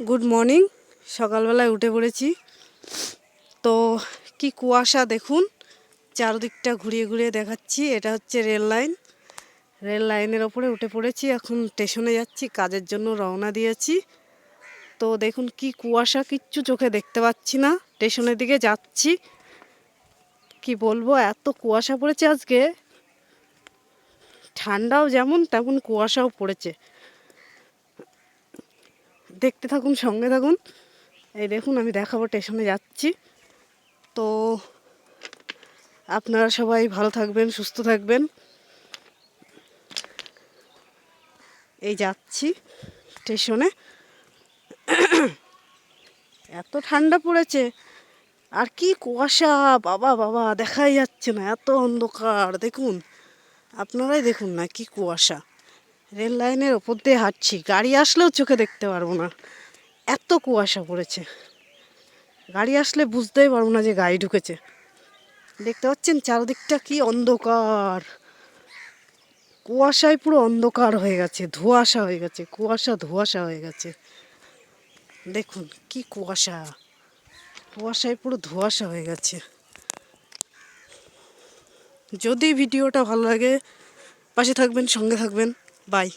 Good morning. সকালবেলায় উঠে পড়েছি। তো কি কুয়াশা দেখুন, চারদিকটা ঘুরিয়ে ঘুরিয়ে দেখাচ্ছি। এটা হচ্ছে রেল লাইন। রেল লাইনের ওপরে উঠে পড়েছি, এখন স্টেশনে যাচ্ছি, কাজের জন্য রওনা দিয়েছি। তো দেখুন কি কুয়াশা, কিচ্ছু চোখে দেখতে পাচ্ছি না। স্টেশনের দিকে যাচ্ছি, কি বলবো, এত কুয়াশা পড়েছে আজকে। ঠান্ডাও যেমন তেমন কুয়াশাও পড়েছে। দেখতে থাকুন, সঙ্গে থাকুন। এই দেখুন আমি দেখাবো, স্টেশনে যাচ্ছি। তো আপনারা সবাই ভালো থাকবেন, সুস্থ থাকবেন। এই যাচ্ছি স্টেশনে। এত ঠান্ডা পড়েছে, আর কি কুয়াশা, বাবা বাবা, দেখাই যাচ্ছে না, এত অন্ধকার। দেখুন, আপনারাই দেখুন না, কি কুয়াশা। রেল লাইনের ওপর দিয়ে হাঁটছি, গাড়ি আসলেও চোখে দেখতে পারবো না, এত কুয়াশা পড়েছে। গাড়ি আসলে বুঝতেই পারবো না যে গাড়ি ঢুকেছে। দেখতে পাচ্ছেন চারদিকটা কি অন্ধকার, কুয়াশায় পুরো অন্ধকার হয়ে গেছে, ধোঁয়াশা হয়ে গেছে, কুয়াশা ধোঁয়াশা হয়ে গেছে। দেখুন কি কুয়াশা, কুয়াশায় পুরো ধোঁয়াশা হয়ে গেছে। যদি ভিডিওটা ভালো লাগে, পাশে থাকবেন, সঙ্গে থাকবেন। বাই।